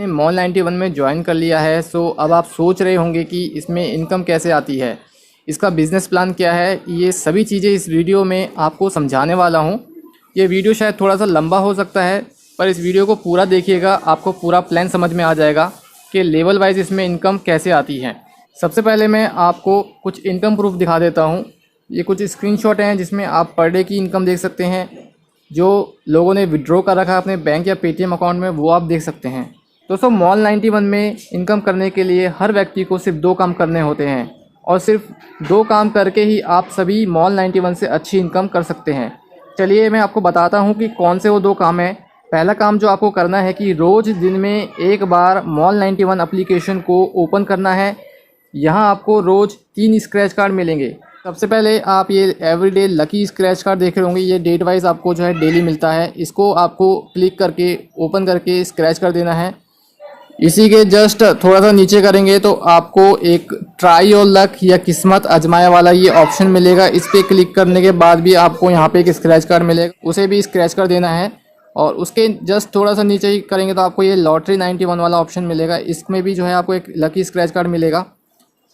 Mall 91 में join कर लिया है। सो अब आप सोच रहे होंगे कि इसमें इनकम कैसे आती है, इसका बिज़नेस प्लान क्या है, ये सभी चीज़ें इस वीडियो में आपको समझाने वाला हूँ। ये वीडियो शायद थोड़ा सा लंबा हो सकता है, पर इस वीडियो को पूरा देखिएगा, आपको पूरा प्लान समझ में आ जाएगा कि लेवल वाइज इसमें इनकम कैसे आती है। सबसे पहले मैं आपको कुछ इनकम प्रूफ दिखा देता हूँ। ये कुछ स्क्रीनशॉट हैं जिसमें आप पर डे की इनकम देख सकते हैं। जो लोगों ने विड्रॉ कर रखा है अपने बैंक या पेटीएम अकाउंट में, वो आप देख सकते हैं। दोस्तों, मॉल 91 में इनकम करने के लिए हर व्यक्ति को सिर्फ 2 काम करने होते हैं, और सिर्फ 2 काम करके ही आप सभी मॉल 91 से अच्छी इनकम कर सकते हैं। चलिए मैं आपको बताता हूँ कि कौन से वो 2 काम हैं। पहला काम जो आपको करना है कि रोज़ दिन में एक बार मॉल 91 एप्लीकेशन को ओपन करना है। यहाँ आपको रोज़ 3 स्क्रैच कार्ड मिलेंगे। सबसे पहले आप ये एवरीडे लकी स्क्रैच कार्ड देख रहे होंगे, ये डेट वाइज आपको जो है डेली मिलता है। इसको आपको क्लिक करके ओपन करके स्क्रैच कर देना है। इसी के जस्ट थोड़ा सा नीचे करेंगे तो आपको एक ट्राई और लक या किस्मत आजमाया वाला ये ऑप्शन मिलेगा। इस पर क्लिक करने के बाद भी आपको यहाँ पे एक स्क्रैच कार्ड मिलेगा, उसे भी स्क्रैच कर देना है। और उसके जस्ट थोड़ा सा नीचे ही करेंगे तो आपको ये लॉटरी 91 वाला ऑप्शन मिलेगा। इसमें भी जो है आपको एक लकी स्क्रैच कार्ड मिलेगा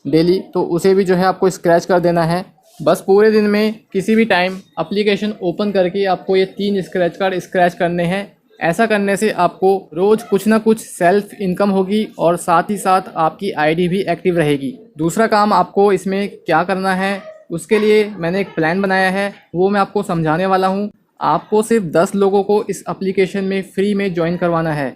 डेली, तो उसे भी जो है आपको स्क्रैच कर देना है। बस पूरे दिन में किसी भी टाइम एप्लीकेशन ओपन करके आपको ये 3 स्क्रैच कार्ड स्क्रैच करने हैं। ऐसा करने से आपको रोज़ कुछ ना कुछ सेल्फ इनकम होगी और साथ ही साथ आपकी आईडी भी एक्टिव रहेगी। दूसरा काम आपको इसमें क्या करना है, उसके लिए मैंने एक प्लान बनाया है, वो मैं आपको समझाने वाला हूँ। आपको सिर्फ 10 लोगों को इस एप्लीकेशन में फ्री में ज्वाइन करवाना है।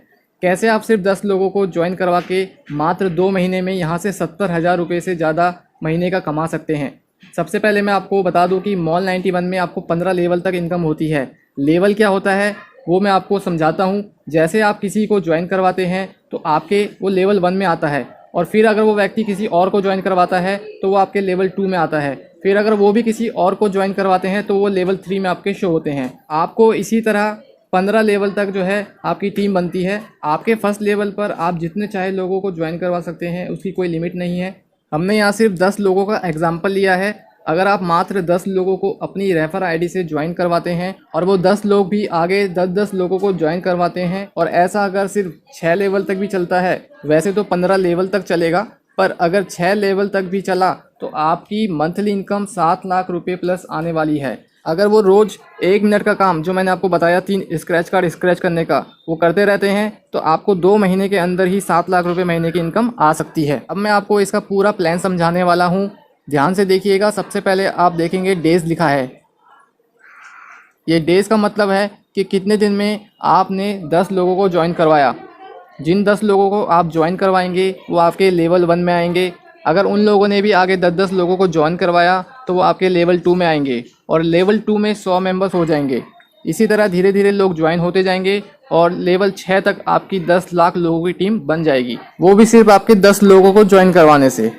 कैसे आप सिर्फ 10 लोगों को ज्वाइन करवा के मात्र 2 महीने में यहाँ से 70,000 रुपये से ज़्यादा महीने का कमा सकते हैं। सबसे पहले मैं आपको बता दूं कि मॉल 91 में आपको 15 लेवल तक इनकम होती है। लेवल क्या होता है वो मैं आपको समझाता हूँ। जैसे आप किसी को ज्वाइन करवाते हैं तो आपके वो लेवल 1 में आता है, और फिर अगर वो व्यक्ति किसी और को ज्वाइन करवाता है तो वो आपके लेवल 2 में आता है। फिर अगर वो भी किसी और को ज्वाइन करवाते हैं तो वो लेवल 3 में आपके शो होते हैं। आपको इसी तरह 15 लेवल तक जो है आपकी टीम बनती है। आपके फर्स्ट लेवल पर आप जितने चाहे लोगों को ज्वाइन करवा सकते हैं, उसकी कोई लिमिट नहीं है। हमने यहाँ सिर्फ 10 लोगों का एग्जाम्पल लिया है। अगर आप मात्र 10 लोगों को अपनी रेफर आईडी से ज्वाइन करवाते हैं और वो 10 लोग भी आगे 10-10 लोगों को ज्वाइन करवाते हैं, और ऐसा अगर सिर्फ 6 लेवल तक भी चलता है, वैसे तो 15 लेवल तक चलेगा, पर अगर 6 लेवल तक भी चला तो आपकी मंथली इनकम 7 लाख रुपये प्लस आने वाली है। अगर वो रोज़ 1 मिनट का काम जो मैंने आपको बताया 3 स्क्रैच कार्ड स्क्रैच करने का, वो करते रहते हैं तो आपको 2 महीने के अंदर ही 7 लाख रुपए महीने की इनकम आ सकती है। अब मैं आपको इसका पूरा प्लान समझाने वाला हूँ, ध्यान से देखिएगा। सबसे पहले आप देखेंगे डेज़ लिखा है। ये डेज़ का मतलब है कि कितने दिन में आपने 10 लोगों को ज्वाइन करवाया। जिन 10 लोगों को आप ज्वाइन करवाएंगे वो आपके लेवल 1 में आएंगे। अगर उन लोगों ने भी आगे 10-10 लोगों को ज्वाइन करवाया तो वो आपके लेवल 2 में आएंगे, और लेवल 2 में 100 मेंबर्स हो जाएंगे। इसी तरह धीरे धीरे लोग ज्वाइन होते जाएंगे और लेवल 6 तक आपकी 10 लाख लोगों की टीम बन जाएगी, वो भी सिर्फ आपके 10 लोगों को ज्वाइन करवाने से।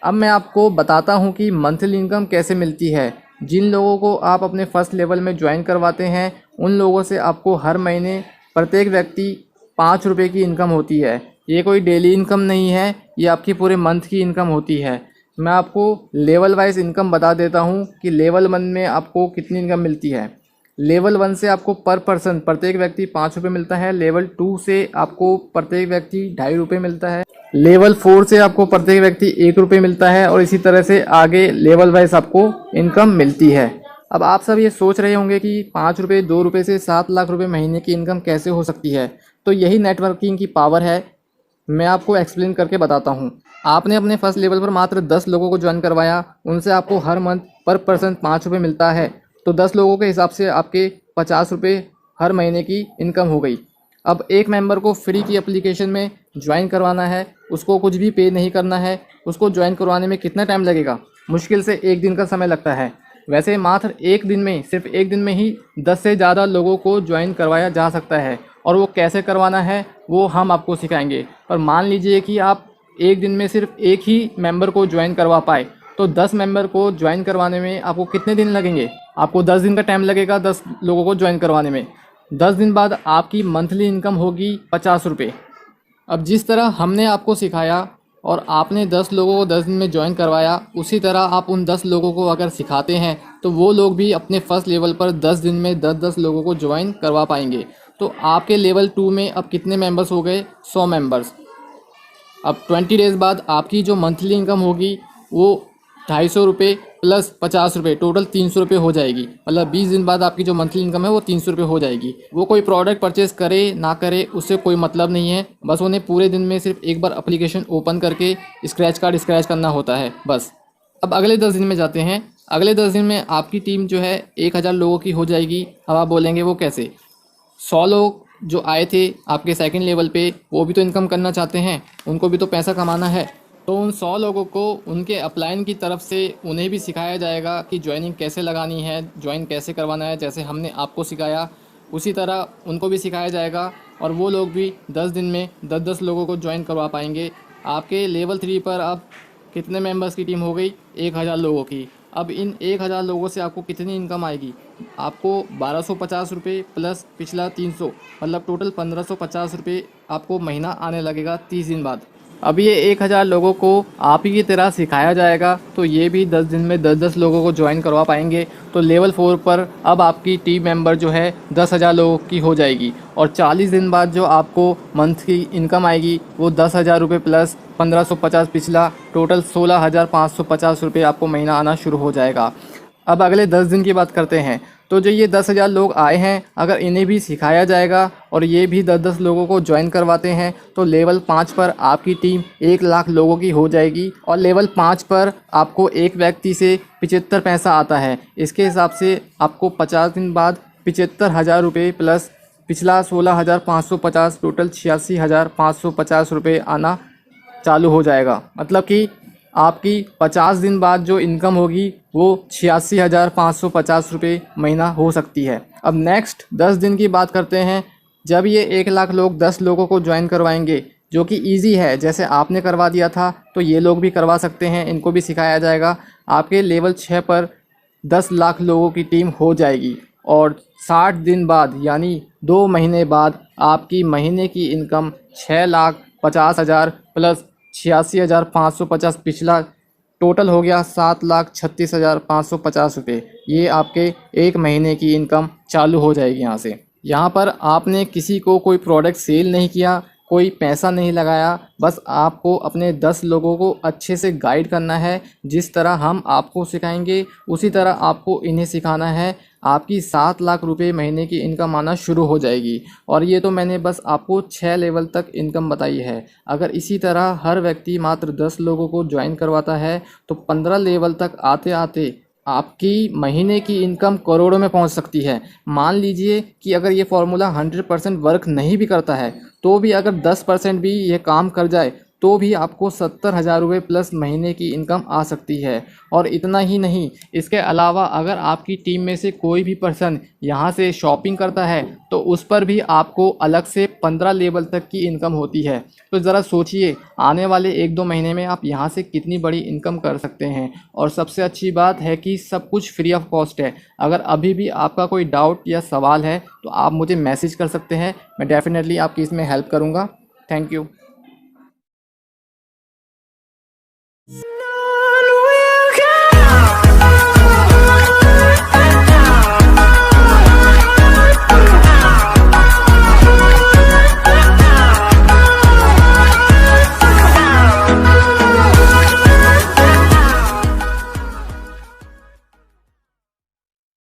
अब मैं आपको बताता हूँ कि मंथली इनकम कैसे मिलती है। जिन लोगों को आप अपने फर्स्ट लेवल में ज्वाइन करवाते हैं, उन लोगों से आपको हर महीने प्रत्येक व्यक्ति 5 रुपये की इनकम होती है। ये कोई डेली इनकम नहीं है, ये आपकी पूरे मंथ की इनकम होती है। मैं आपको लेवल वाइज इनकम बता देता हूँ कि लेवल 1 में आपको कितनी इनकम मिलती है। लेवल 1 से आपको पर पर्सन प्रत्येक व्यक्ति 5 रुपये मिलता है। लेवल 2 से आपको प्रत्येक व्यक्ति 2.5 रुपये मिलता है। लेवल 4 से आपको प्रत्येक व्यक्ति 1 रुपये मिलता है, और इसी तरह से आगे लेवल वाइज आपको इनकम मिलती है। अब आप सब ये सोच रहे होंगे कि 5 रुपये 2 रुपये से 7 लाख रुपये महीने की इनकम कैसे हो सकती है। तो यही नेटवर्किंग की पावर है, मैं आपको एक्सप्लेन करके बताता हूँ। आपने अपने फर्स्ट लेवल पर मात्र 10 लोगों को ज्वाइन करवाया, उनसे आपको हर मंथ पर पर्सन 5 रुपये मिलता है, तो 10 लोगों के हिसाब से आपके 50 रुपये हर महीने की इनकम हो गई। अब एक मेंबर को फ्री की एप्लीकेशन में ज्वाइन करवाना है, उसको कुछ भी पे नहीं करना है। उसको ज्वाइन करवाने में कितना टाइम लगेगा? मुश्किल से 1 दिन का समय लगता है। वैसे मात्र 1 दिन में, सिर्फ 1 दिन में ही 10 से ज़्यादा लोगों को ज्वाइन करवाया जा सकता है, और वो कैसे करवाना है वो हम आपको सिखाएंगे। पर मान लीजिए कि आप 1 दिन में सिर्फ 1 ही मेंबर को ज्वाइन करवा पाए, तो 10 मेंबर को ज्वाइन करवाने में आपको कितने दिन लगेंगे? आपको 10 दिन का टाइम लगेगा 10 लोगों को ज्वाइन करवाने में। 10 दिन बाद आपकी मंथली इनकम होगी 50 रुपये। अब जिस तरह हमने आपको सिखाया और आपने 10 लोगों को 10 दिन में ज्वाइन करवाया, उसी तरह आप उन 10 लोगों को अगर सिखाते हैं तो वो लोग भी अपने फर्स्ट लेवल पर 10 दिन में 10-10 लोगों को ज्वाइन करवा पाएंगे। तो आपके लेवल 2 में अब कितने मेंबर्स हो गए? 100 मेंबर्स। अब 20 डेज़ बाद आपकी जो मंथली इनकम होगी वो 250 रुपये प्लस 50 रुपये, टोटल 300 रुपये हो जाएगी। मतलब 20 दिन बाद आपकी जो मंथली इनकम है वो 300 रुपये हो जाएगी। वो कोई प्रोडक्ट परचेज़ करे ना करे उससे कोई मतलब नहीं है, बस उन्हें पूरे दिन में सिर्फ एक बार एप्लीकेशन ओपन करके स्क्रैच कार्ड स्क्रैच करना होता है बस। अब अगले 10 दिन में जाते हैं। अगले 10 दिन में आपकी टीम जो है 1000 लोगों की हो जाएगी। अब आप बोलेंगे वो कैसे? 100 लोग जो आए थे आपके सेकंड लेवल पे वो भी तो इनकम करना चाहते हैं, उनको भी तो पैसा कमाना है। तो उन 100 लोगों को उनके अपलाइन की तरफ से उन्हें भी सिखाया जाएगा कि ज्वाइनिंग कैसे लगानी है, ज्वाइन कैसे करवाना है। जैसे हमने आपको सिखाया उसी तरह उनको भी सिखाया जाएगा और वो लोग भी 10 दिन में 10-10 लोगों को ज्वाइन करवा पाएंगे। आपके लेवल 3 पर अब कितने मेंबर्स की टीम हो गई? 1000 लोगों की। अब इन 1000 लोगों से आपको कितनी इनकम आएगी? आपको 1250 रुपये प्लस पिछला 300, मतलब टोटल 1550 रुपये आपको महीना आने लगेगा 30 दिन बाद। अब ये 1000 लोगों को आप ही की तरह सिखाया जाएगा तो ये भी 10 दिन में 10-10 लोगों को ज्वाइन करवा पाएंगे। तो लेवल 4 पर अब आपकी टीम मेंबर जो है 10,000 लोगों की हो जाएगी और 40 दिन बाद जो आपको मंथ की इनकम आएगी वो 10,000 रुपये प्लस 1550 पिछला, टोटल 16,550 रुपये आपको महीना आना शुरू हो जाएगा। अब अगले 10 दिन की बात करते हैं। तो जो ये 10,000 लोग आए हैं अगर इन्हें भी सिखाया जाएगा और ये भी 10-10 लोगों को ज्वाइन करवाते हैं तो लेवल 5 पर आपकी टीम 1 लाख लोगों की हो जाएगी। और लेवल 5 पर आपको एक व्यक्ति से 75 पैसा आता है। इसके हिसाब से आपको 50 दिन बाद 75,000 रुपये प्लस पिछला 16,550, टोटल 86,550 रुपये आना चालू हो जाएगा। मतलब कि आपकी 50 दिन बाद जो इनकम होगी वो 86,550 रुपये महीना हो सकती है। अब नेक्स्ट 10 दिन की बात करते हैं। जब ये 1 लाख लोग 10 लोगों को ज्वाइन करवाएंगे जो कि इजी है, जैसे आपने करवा दिया था तो ये लोग भी करवा सकते हैं, इनको भी सिखाया जाएगा। आपके लेवल 6 पर 10 लाख लोगों की टीम हो जाएगी और 60 दिन बाद यानी 2 महीने बाद आपकी महीने की इनकम 6,50,000 प्लस 86,550 पिछला, टोटल हो गया 7,36,550 रुपये। ये आपके एक महीने की इनकम चालू हो जाएगी यहाँ से। यहाँ पर आपने किसी को कोई प्रोडक्ट सेल नहीं किया, कोई पैसा नहीं लगाया, बस आपको अपने 10 लोगों को अच्छे से गाइड करना है। जिस तरह हम आपको सिखाएंगे उसी तरह आपको इन्हें सिखाना है। आपकी 7 लाख रुपए महीने की इनकम आना शुरू हो जाएगी। और ये तो मैंने बस आपको 6 लेवल तक इनकम बताई है। अगर इसी तरह हर व्यक्ति मात्र 10 लोगों को ज्वाइन करवाता है तो 15 लेवल तक आते आते आपकी महीने की इनकम करोड़ों में पहुंच सकती है। मान लीजिए कि अगर ये फार्मूला 100% वर्क नहीं भी करता है तो भी अगर 10% भी ये काम कर जाए तो भी आपको 70,000 रुपये प्लस महीने की इनकम आ सकती है। और इतना ही नहीं, इसके अलावा अगर आपकी टीम में से कोई भी पर्सन यहाँ से शॉपिंग करता है तो उस पर भी आपको अलग से 15 लेवल तक की इनकम होती है। तो ज़रा सोचिए आने वाले 1-2 महीने में आप यहाँ से कितनी बड़ी इनकम कर सकते हैं। और सबसे अच्छी बात है कि सब कुछ फ्री ऑफ कॉस्ट है। अगर अभी भी आपका कोई डाउट या सवाल है तो आप मुझे मैसेज कर सकते हैं, मैं डेफिनेटली आपकी इसमें हेल्प करूँगा। Thank you.